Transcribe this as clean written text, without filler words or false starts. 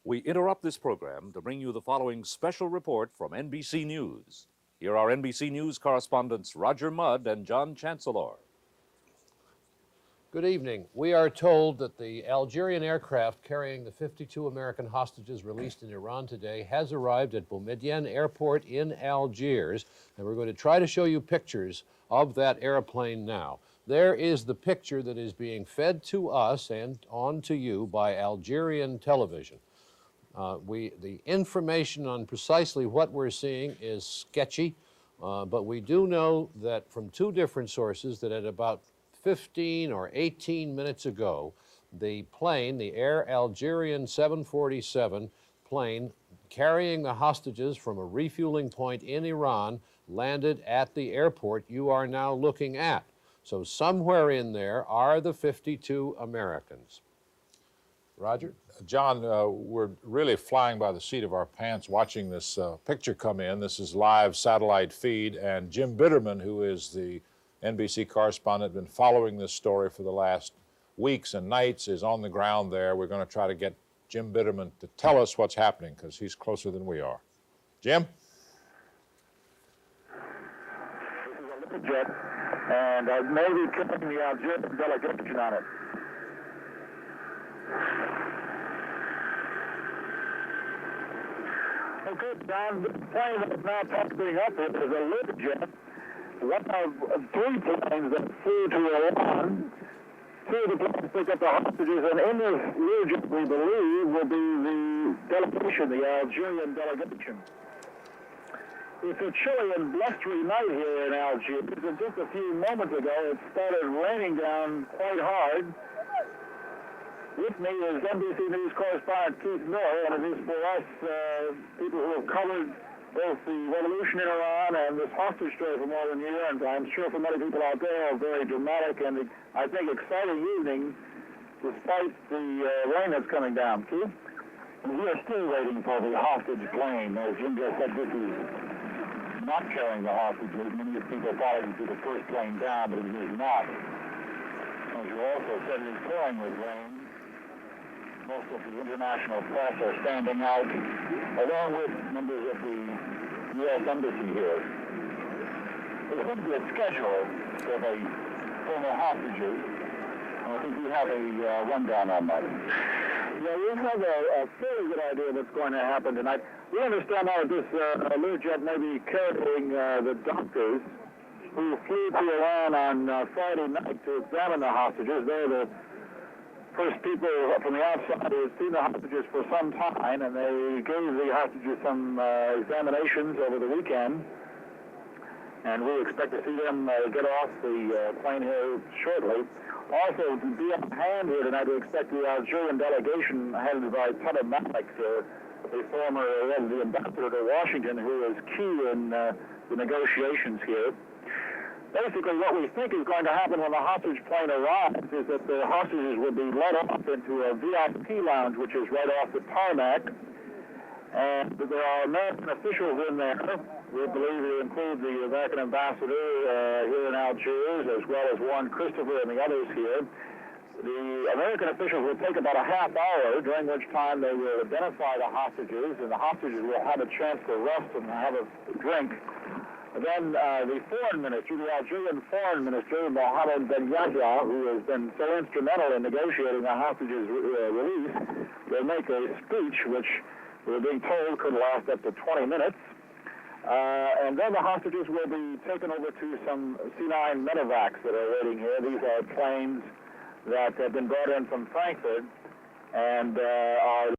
We interrupt this program to bring you the following special report from NBC News. Here are NBC News correspondents Roger Mudd and John Chancellor. Good evening. We are told that the Algerian aircraft carrying the 52 American hostages released in Iran today has arrived at Boumediene Airport in Algiers, and we're going to try to show you pictures of that airplane now. There is the picture that is being fed to us and on to you by Algerian television. The information on precisely what we're seeing is sketchy, but we do know that from two different sources that at about 15 or 18 minutes ago, the plane, the Air Algerian 747 plane carrying the hostages from a refueling point in Iran landed at the airport you are now looking at. So somewhere in there are the 52 Americans. Roger? John, we're really flying by the seat of our pants watching this picture come in. This is live satellite feed, and Jim Bitterman, who is the NBC correspondent, been following this story for the last weeks and nights, is on the ground there. We're going to try to get Jim Bitterman to tell us what's happening because he's closer than we are. Jim? This is a little jet, and I may be killing the Algiers delegation on it. Okay, John, the plane that's now popping up is a little jet. One of three planes that flew to Iran. Two of the planes picked up the hostages, and in this region, we believe, will be the delegation, the Algerian delegation. It's a chilly and blustery night here in Algiers, and just a few moments ago, it started raining down quite hard. With me is NBC News correspondent Keith Miller, and it is for us, people who have covered both the revolution in Iran and this hostage story for more than a year, and I'm sure for many people out there, a very dramatic and, I think, exciting evening, despite the rain that's coming down. Keith? We are still waiting for the hostage plane. As Jim just said, this is not carrying the hostages. Many people thought it would be the first plane down, but it is not. As you also said, it is pouring with rain. Most of the international press are standing out, along with members of the U.S. Embassy here. There's going to be a schedule of a former hostages, and I think we have a rundown on that. Yeah, we have a fairly good idea of what's going to happen tonight. We understand now that this Learjet may be carrying the doctors who flew to Iran on Friday night to examine the hostages. They're the first people from the outside who had seen the hostages for some time, and they gave the hostages some examinations over the weekend. And we expect to see them get off the plane here shortly. Also, to be on hand here tonight, we expect the Algerian delegation headed by Tana Malik, the former the ambassador to Washington, who is key in the negotiations here. Basically, what we think is going to happen when the hostage plane arrives is that the hostages will be led off into a VIP lounge, which is right off the tarmac. And there are American officials in there. We believe they include the American ambassador here in Algiers, as well as Warren Christopher and the others here. The American officials will take about a half hour, during which time they will identify the hostages, and the hostages will have a chance to rest and have a drink. And then the foreign minister, the Algerian foreign minister, Mohammed Ben Yahya, who has been so instrumental in negotiating the hostages release, will make a speech which we're being told could last up to 20 minutes. And then the hostages will be taken over to some C-9 medevacs that are waiting here. These are planes that have been brought in from Frankfurt and are